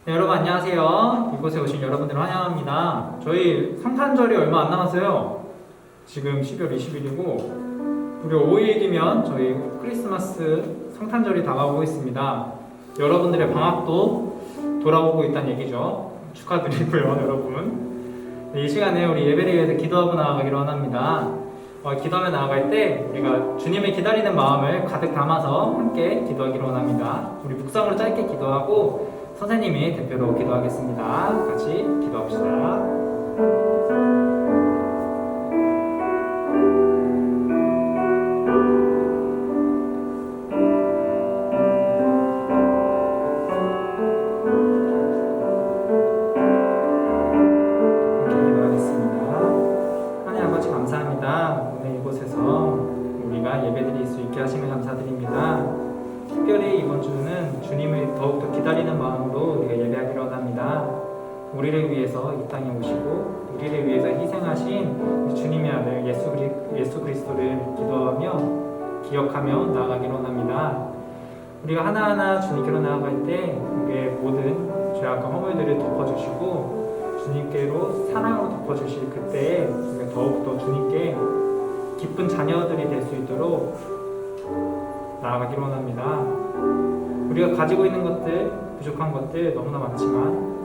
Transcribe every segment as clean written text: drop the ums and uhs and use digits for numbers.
네, 여러분 안녕하세요. 이곳에 오신 여러분들을 환영합니다. 저희 성탄절이 얼마 안 남았어요. 지금 12월 20일이고 무려 5일 뒤면 저희 크리스마스 성탄절이 다가오고 있습니다. 여러분들의 방학도 돌아오고 있다는 얘기죠. 축하드리고요, 여러분. 네, 이 시간에 우리 예배를 위해서 기도하고 나아가기로 합니다. 기도하며 나아갈 때 우리가 주님을 기다리는 마음을 가득 담아서 함께 기도하기로 합니다. 우리 묵상으로 짧게 기도하고 선생님이 대표로 기도하겠습니다. 같이 기도합시다. 하시면 감사드립니다. 특별히 이번 주는 주님을 더욱더 기다리는 마음으로 우리가 예배하기로 합니다. 우리를 위해서 이 땅에 오시고 우리를 위해서 희생하신 주님의 아들 예수 그리스도를 기도하며 기억하며 나아가기로 합니다. 우리가 하나하나 주님께로 나아갈 때 우리의 모든 죄악과 허물들을 덮어주시고 주님께로 사랑으로 덮어주실 그때에 우리가 더욱더 주님께 기쁜 자녀들이 될 수 있도록 나아가기로 합니다. 우리가 가지고 있는 것들, 부족한 것들 너무나 많지만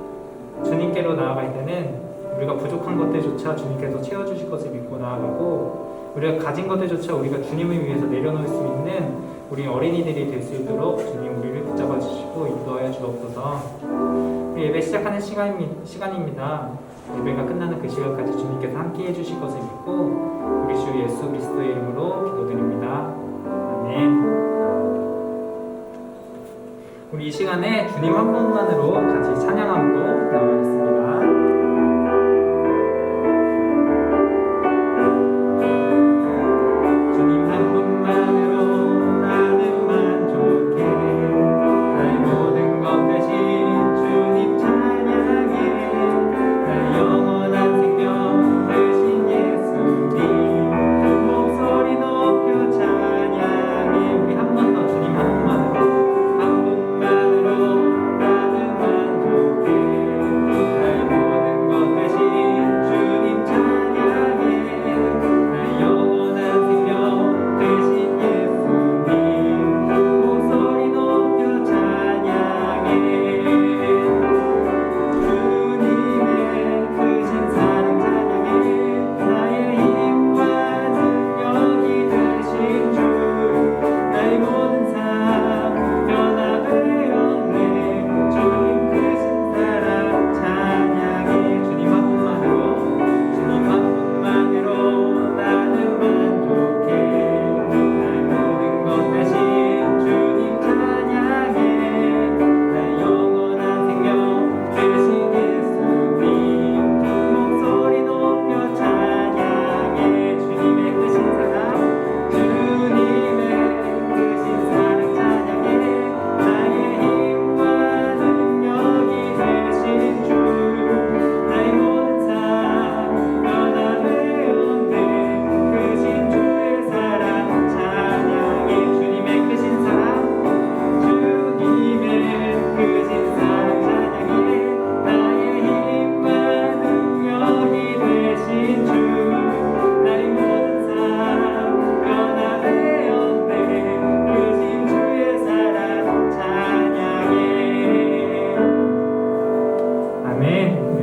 주님께로 나아갈 때는 우리가 부족한 것들조차 주님께서 채워주실 것을 믿고 나아가고 우리가 가진 것들조차 우리가 주님을 위해서 내려놓을 수 있는 우리 어린이들이 될 수 있도록 주님 우리를 붙잡아 주시고 인도하여 주옵소서. 예배 시작하는 시간입니다. 예배가 끝나는 그 시간까지 주님께서 함께 해주실 것을 믿고 우리 주 예수 그리스도의 이름으로 기도드립니다. 아멘. 우리 이 시간에 주님 한 분만으로 같이 찬양함으로 나가겠습니다.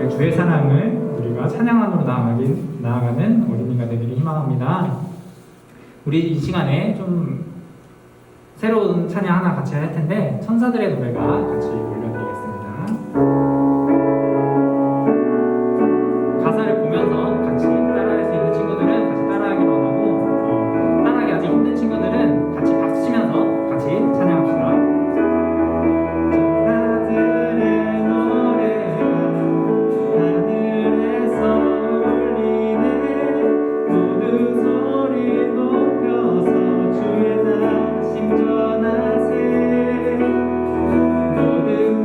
주의 사랑을 우리가 찬양 안으로 나아가는 어린이가 되기를 희망합니다. 우리 이 시간에 좀 새로운 찬양 하나 같이 할 텐데 천사들의 노래가 같이 올려드리겠습니다. 가사를 보면서 같이 따라할 수 있는 친구들은 같이 따라하기로 하고 따라하기 아직 힘든 친구들은 같이 박수 치면서 같이 찬양합시다. 모든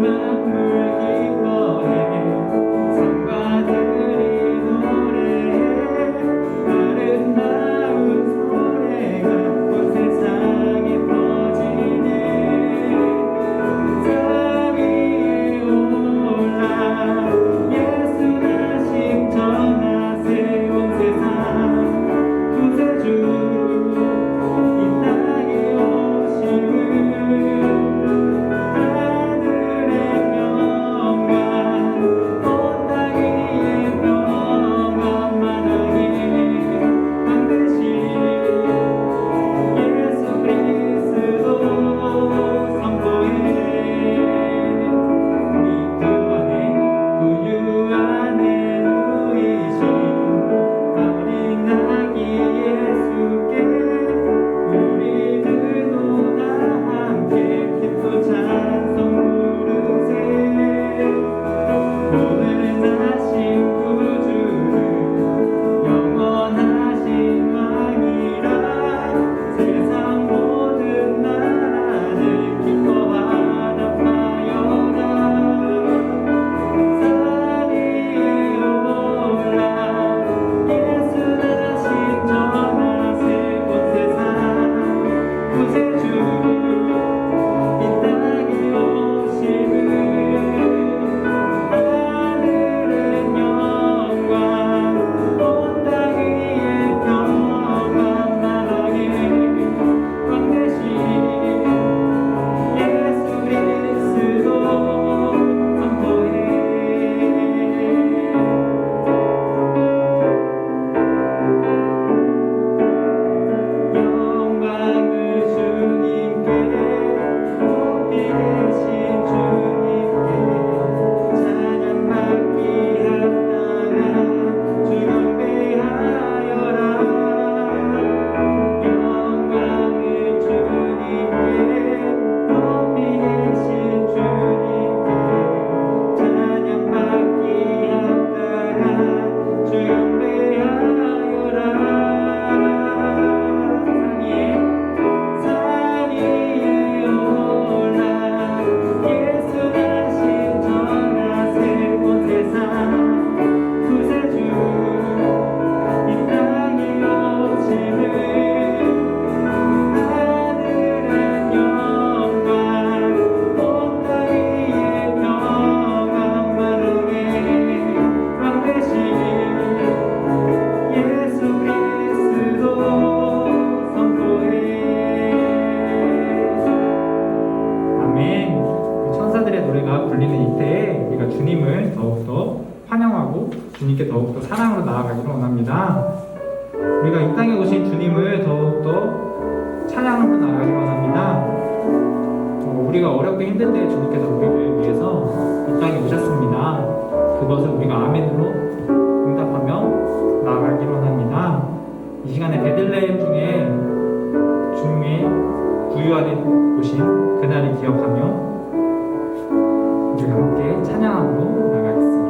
불리는 이때에 우리가 주님을 더욱더 환영하고 주님께 더욱더 사랑으로 나아가기를 원합니다. 우리가 이 땅에 오신 주님을 더욱더 찬양하고 나아가기를 원합니다. 우리가 어렵고 힘들 때 주님께서 우리를 위해서 이 땅에 오셨습니다. 그것을 우리가 아멘으로 응답하며 나아가기를 원합니다. 이 시간에 베들레헴 중에 주님의 구유하게 오신 그날을 기억하며 우리가 함께 찬양함으로 나가겠습니다.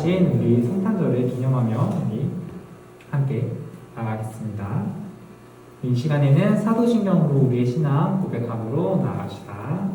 하신 우리 성탄절을 기념하며 우리 함께 나가겠습니다. 이 시간에는 사도신경으로 우리의 신앙 고백함으로 나아갑시다.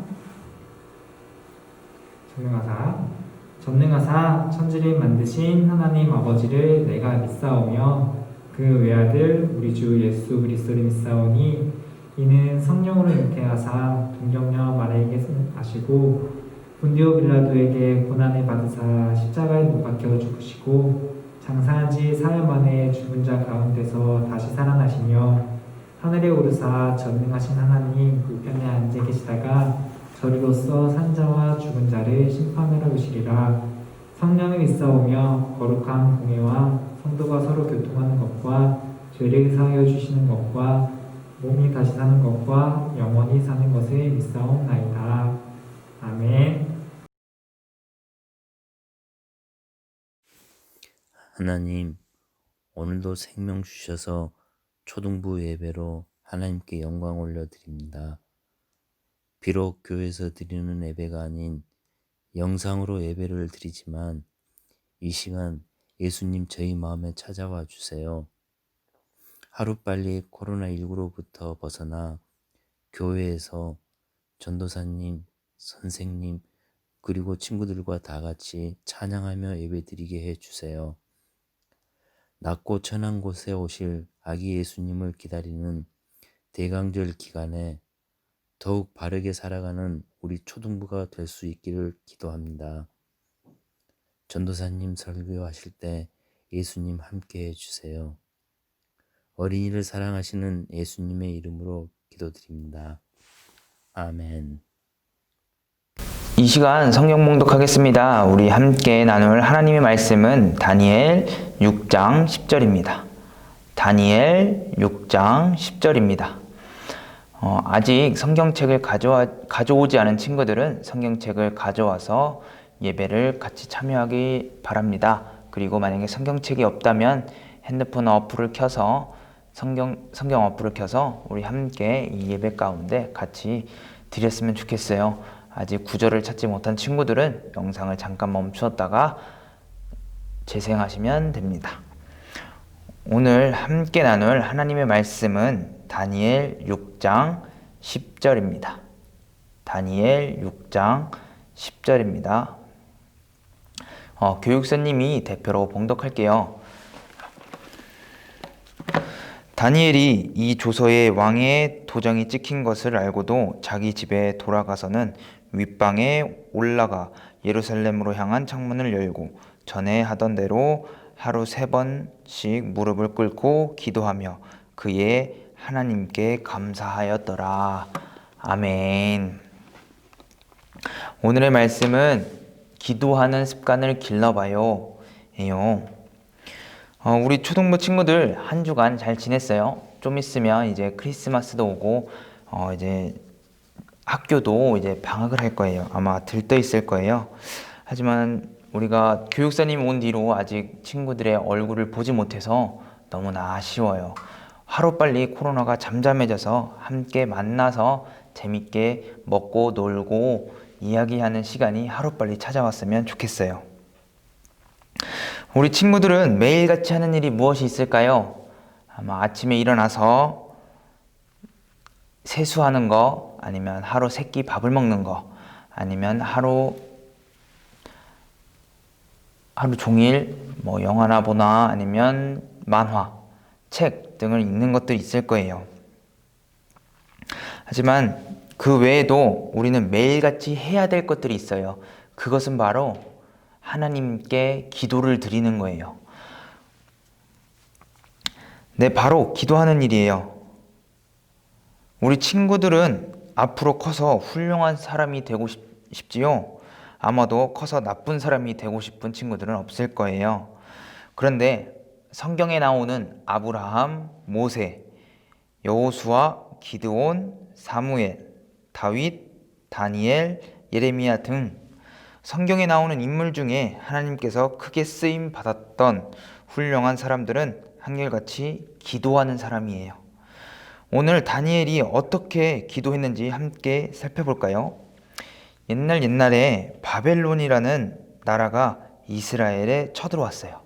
전능하사 천지를 만드신 하나님 아버지를 내가 믿사오며 그 외아들 우리 주 예수 그리스도를 믿사오니 이는 성령으로 잉태하사 동정녀 마리아에게 하시고 본디오 빌라도에게 고난을 받으사 십자가에 못 박혀 죽으시고 장사한 지 사흘 만에 죽은 자 가운데서 다시 살아나시며 하늘에 오르사 전능하신 하나님 우편에 앉아 계시다가 저리로서 산자와 죽은 자를 심판하러 오시리라. 성령을 믿사오며 거룩한 공회와 성도가 서로 교통하는 것과 죄를 사하여 주시는 것과 몸이 다시 사는 것과 영원히 사는 것을 믿사옵나이다. 아멘. 하나님, 오늘도 생명 주셔서 초등부 예배로 하나님께 영광 올려드립니다. 비록 교회에서 드리는 예배가 아닌 영상으로 예배를 드리지만 이 시간 예수님 저희 마음에 찾아와 주세요. 하루빨리 코로나19로부터 벗어나 교회에서 전도사님, 선생님, 그리고 친구들과 다 같이 찬양하며 예배드리게 해주세요. 낮고 천한 곳에 오실 아기 예수님을 기다리는 대강절 기간에 더욱 바르게 살아가는 우리 초등부가 될 수 있기를 기도합니다. 전도사님 설교하실 때 예수님 함께 해주세요. 어린이를 사랑하시는 예수님의 이름으로 기도드립니다. 아멘. 이 시간 성경 봉독하겠습니다. 우리 함께 나눌 하나님의 말씀은 다니엘 6장 10절입니다. 다니엘 6장 10절입니다. 아직 성경책을 가져오지 않은 친구들은 성경책을 가져와서 예배를 같이 참여하기 바랍니다. 그리고 만약에 성경책이 없다면 핸드폰 어플을 켜서 성경 어플을 켜서 우리 함께 이 예배 가운데 같이 드렸으면 좋겠어요. 아직 구절을 찾지 못한 친구들은 영상을 잠깐 멈추었다가 재생하시면 됩니다. 오늘 함께 나눌 하나님의 말씀은 다니엘 6장 10절입니다. 다니엘 6장 10절입니다. 교육사님이 대표로 봉독할게요. 다니엘이 이 조서에 왕의 도장이 찍힌 것을 알고도 자기 집에 돌아가서는 윗방에 올라가 예루살렘으로 향한 창문을 열고 전에 하던 대로 하루 3번씩 무릎을 꿇고 기도하며 그의 하나님께 감사하였더라. 아멘. 오늘의 말씀은 기도하는 습관을 길러봐요 예요. 우리 초등부 친구들 한 주간 잘 지냈어요? 좀 있으면 이제 크리스마스도 오고 이제 학교도 이제 방학을 할 거예요. 아마 들떠 있을 거예요. 하지만 우리가 교육사님 온 뒤로 아직 친구들의 얼굴을 보지 못해서 너무나 아쉬워요. 하루빨리 코로나가 잠잠해져서 함께 만나서 재밌게 먹고 놀고 이야기하는 시간이 하루빨리 찾아왔으면 좋겠어요. 우리 친구들은 매일같이 하는 일이 무엇이 있을까요? 아마 아침에 일어나서 세수하는 거, 아니면 하루 3끼 밥을 먹는 거, 아니면 하루 종일 영화나 보나 아니면 만화, 책 등을 읽는 것도 있을 거예요. 하지만 그 외에도 우리는 매일같이 해야 될 것들이 있어요. 그것은 바로 하나님께 기도를 드리는 거예요. 네, 바로 기도하는 일이에요. 우리 친구들은 앞으로 커서 훌륭한 사람이 되고 싶지요? 아마도 커서 나쁜 사람이 되고 싶은 친구들은 없을 거예요. 그런데 성경에 나오는 아브라함, 모세, 여호수아, 기드온, 사무엘, 다윗, 다니엘, 예레미야 등 성경에 나오는 인물 중에 하나님께서 크게 쓰임 받았던 훌륭한 사람들은 한결같이 기도하는 사람이에요. 오늘 다니엘이 어떻게 기도했는지 함께 살펴볼까요? 옛날에 바벨론이라는 나라가 이스라엘에 쳐들어왔어요.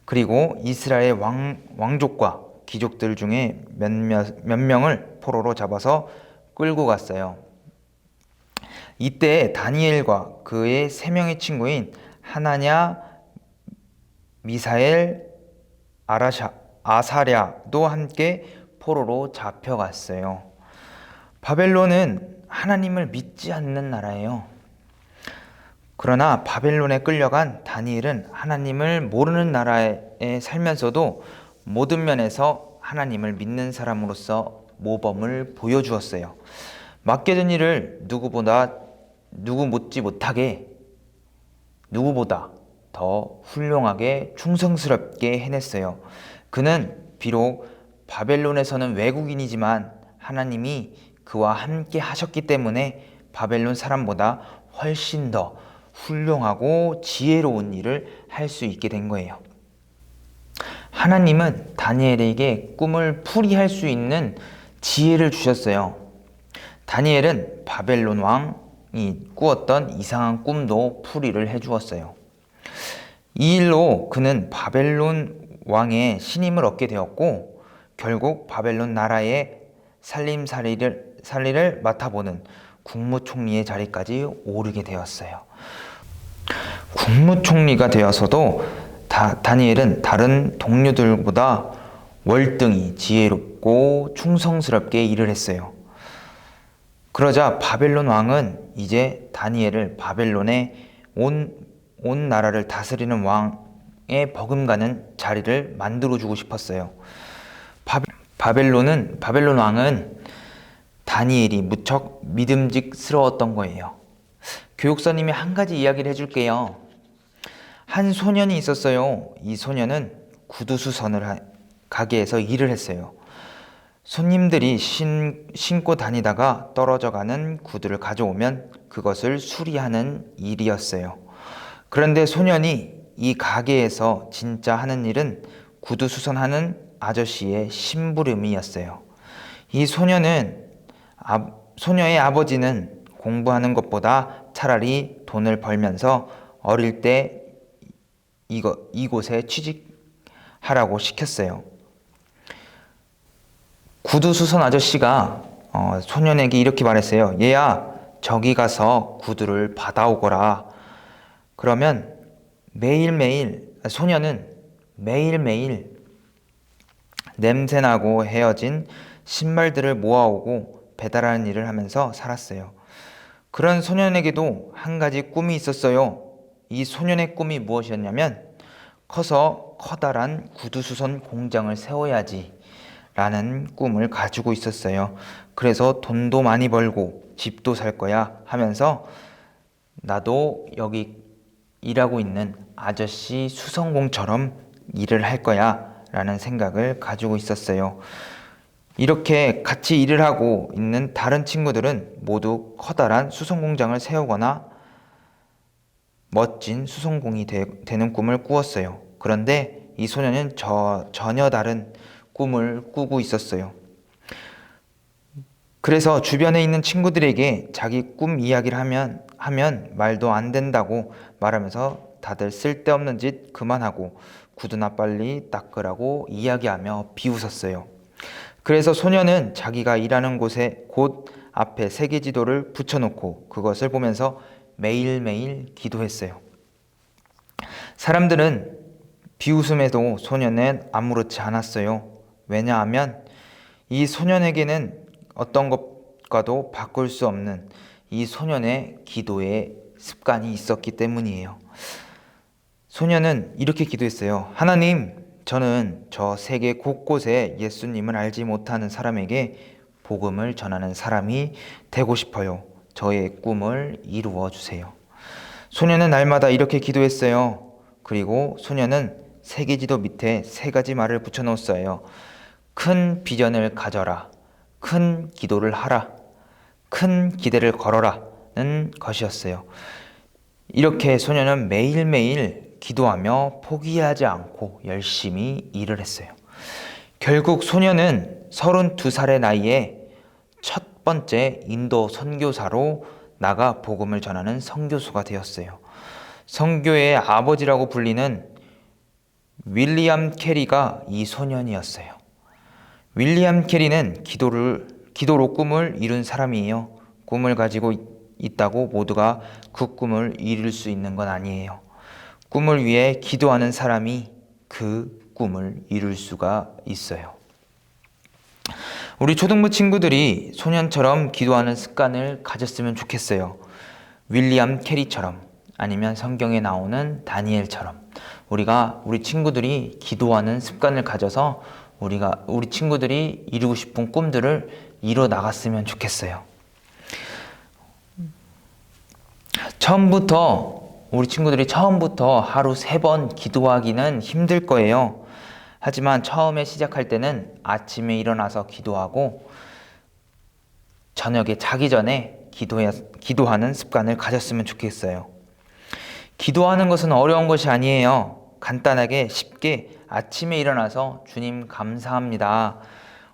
그리고 이스라엘 왕족과 귀족들 중에 몇 명을 포로로 잡아서 끌고 갔어요. 이때 다니엘과 그의 3명의 친구인 하나냐, 미사엘, 아사랴도 함께 포로로 잡혀갔어요. 바벨론은 하나님을 믿지 않는 나라예요. 그러나 바벨론에 끌려간 다니엘은 하나님을 모르는 나라에 살면서도 모든 면에서 하나님을 믿는 사람으로서 모범을 보여주었어요. 맡겨진 일을 누구보다 더 훌륭하게 충성스럽게 해냈어요. 그는 비록 바벨론에서는 외국인이지만 하나님이 그와 함께 하셨기 때문에 바벨론 사람보다 훨씬 더 훌륭하고 지혜로운 일을 할 수 있게 된 거예요. 하나님은 다니엘에게 꿈을 풀이할 수 있는 지혜를 주셨어요. 다니엘은 바벨론 왕이 꾸었던 이상한 꿈도 풀이를 해주었어요. 이 일로 그는 바벨론 왕의 신임을 얻게 되었고 결국 바벨론 나라의 살림살이를 맡아보는 국무총리의 자리까지 오르게 되었어요. 국무총리가 되어서도 다니엘은 다른 동료들보다 월등히 지혜롭고 충성스럽게 일을 했어요. 그러자 바벨론 왕은 이제 다니엘을 바벨론의 온 나라를 다스리는 왕의 버금가는 자리를 만들어주고 싶었어요. 바벨론 왕은 다니엘이 무척 믿음직스러웠던 거예요. 교육사님이 한 가지 이야기를 해줄게요. 한 소년이 있었어요. 이 소년은 구두수선을 가게에서 일을 했어요. 손님들이 신고 다니다가 떨어져가는 구두를 가져오면 그것을 수리하는 일이었어요. 그런데 소년이 이 가게에서 진짜 하는 일은 구두 수선하는 아저씨의 심부름이었어요. 이 소녀의 아버지는 공부하는 것보다 차라리 돈을 벌면서 어릴 때 이곳에 취직하라고 시켰어요. 구두 수선 아저씨가 소년에게 이렇게 말했어요. 얘야, 저기 가서 구두를 받아오거라. 그러면 소년은 매일매일 냄새나고 헤어진 신발들을 모아오고 배달하는 일을 하면서 살았어요. 그런 소년에게도 한 가지 꿈이 있었어요. 이 소년의 꿈이 무엇이었냐면 커서 커다란 구두수선 공장을 세워야지 라는 꿈을 가지고 있었어요. 그래서 돈도 많이 벌고 집도 살 거야 하면서 나도 여기 일하고 있는 아저씨 수선공처럼 일을 할 거야 라는 생각을 가지고 있었어요. 이렇게 같이 일을 하고 있는 다른 친구들은 모두 커다란 수선공장을 세우거나 멋진 수선공이 되는 꿈을 꾸었어요. 그런데 이 소년은 전혀 다른 꿈을 꾸고 있었어요. 그래서 주변에 있는 친구들에게 자기 꿈 이야기를 하면 말도 안 된다고 말하면서 다들 쓸데없는 짓 그만하고 구두나 빨리 닦으라고 이야기하며 비웃었어요. 그래서 소년은 자기가 일하는 곳 앞에 세계지도를 붙여놓고 그것을 보면서 매일매일 기도했어요. 사람들은 비웃음에도 소년은 아무렇지 않았어요. 왜냐하면 이 소년에게는 어떤 것과도 바꿀 수 없는 이 소년의 기도의 습관이 있었기 때문이에요. 소년은 이렇게 기도했어요. 하나님, 저는 저 세계 곳곳에 예수님을 알지 못하는 사람에게 복음을 전하는 사람이 되고 싶어요. 저의 꿈을 이루어 주세요. 소년은 날마다 이렇게 기도했어요. 그리고 소년은 세계지도 밑에 3가지 말을 붙여놓았어요. 큰 비전을 가져라. 큰 기도를 하라. 큰 기대를 걸어라는 것이었어요. 이렇게 소년은 매일매일 기도하며 포기하지 않고 열심히 일을 했어요. 결국 소년은 32살의 나이에 첫 번째 인도 선교사로 나가 복음을 전하는 선교수가 되었어요. 선교의 아버지라고 불리는 윌리엄 캐리가 이 소년이었어요. 윌리엄 캐리는 기도로 꿈을 이룬 사람이에요. 꿈을 가지고 있다고 모두가 그 꿈을 이룰 수 있는 건 아니에요. 꿈을 위해 기도하는 사람이 그 꿈을 이룰 수가 있어요. 우리 초등부 친구들이 소년처럼 기도하는 습관을 가졌으면 좋겠어요. 윌리엄 캐리처럼, 아니면 성경에 나오는 다니엘처럼 우리 친구들이 기도하는 습관을 가져서 우리 친구들이 이루고 싶은 꿈들을 이뤄 나갔으면 좋겠어요. 우리 친구들이 처음부터 하루 3번 기도하기는 힘들 거예요. 하지만 처음에 시작할 때는 아침에 일어나서 기도하고 저녁에 자기 전에 기도하는 습관을 가졌으면 좋겠어요. 기도하는 것은 어려운 것이 아니에요. 간단하게 쉽게 아침에 일어나서 주님 감사합니다.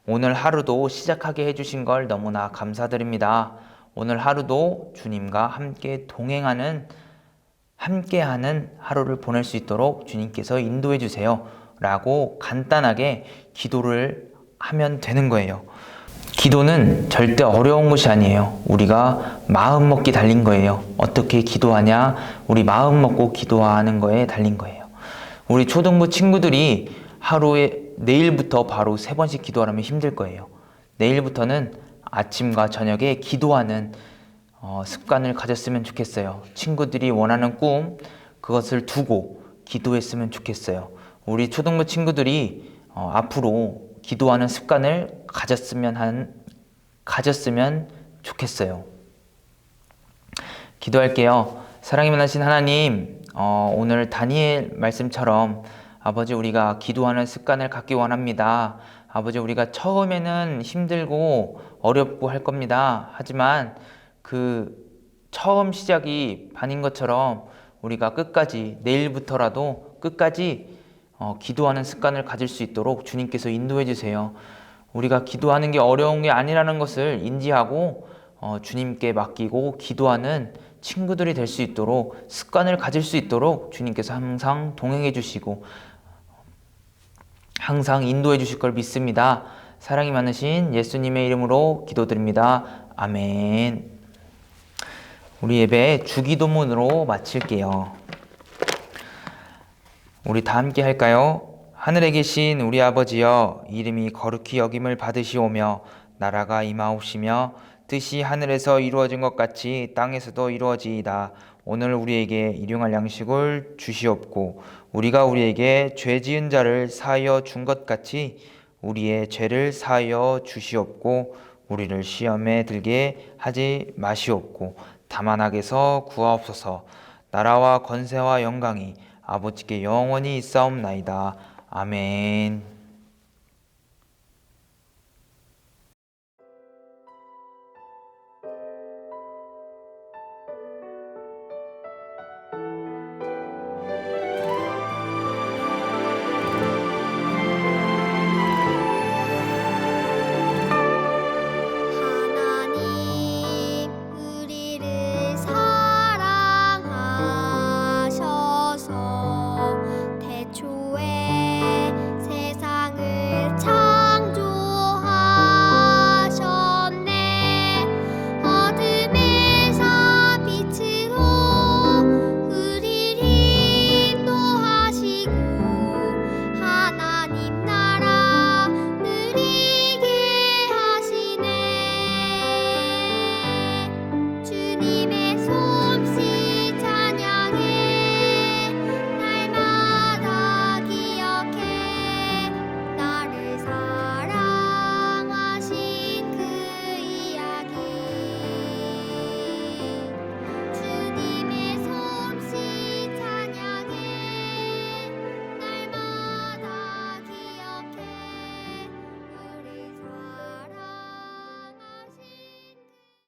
오늘 하루도 시작하게 해주신 걸 너무나 감사드립니다. 오늘 하루도 주님과 함께하는 하루를 보낼 수 있도록 주님께서 인도해 주세요. 라고 간단하게 기도를 하면 되는 거예요. 기도는 절대 어려운 것이 아니에요. 우리가 마음 먹기 달린 거예요. 어떻게 기도하냐? 우리 마음 먹고 기도하는 거에 달린 거예요. 우리 초등부 친구들이 내일부터 바로 3번씩 기도하려면 힘들 거예요. 내일부터는 아침과 저녁에 기도하는 습관을 가졌으면 좋겠어요. 친구들이 원하는 꿈, 그것을 두고 기도했으면 좋겠어요. 우리 초등부 친구들이 앞으로 기도하는 습관을 가졌으면 좋겠어요. 기도할게요. 사랑이 많으신 하나님, 오늘 다니엘 말씀처럼 아버지, 우리가 기도하는 습관을 갖기 원합니다. 아버지, 우리가 처음에는 힘들고 어렵고 할 겁니다. 하지만 그 처음 시작이 반인 것처럼 우리가 내일부터라도 끝까지 기도하는 습관을 가질 수 있도록 주님께서 인도해 주세요. 우리가 기도하는 게 어려운 게 아니라는 것을 인지하고 주님께 맡기고 기도하는 친구들이 될 수 있도록, 습관을 가질 수 있도록 주님께서 항상 동행해 주시고 항상 인도해 주실 걸 믿습니다. 사랑이 많으신 예수님의 이름으로 기도드립니다. 아멘. 우리 예배 주기도문으로 마칠게요. 우리 다 함께 할까요? 하늘에 계신 우리 아버지여, 이름이 거룩히 여김을 받으시오며 나라가 임하옵시며 뜻이 하늘에서 이루어진 것 같이 땅에서도 이루어지이다. 오늘 우리에게 일용할 양식을 주시옵고 우리가 우리에게 죄 지은 자를 사하여 준 것 같이 우리의 죄를 사하여 주시옵고 우리를 시험에 들게 하지 마시옵고 다만 악에서 구하옵소서. 나라와 권세와 영광이 아버지께 영원히 있사옵나이다. 아멘.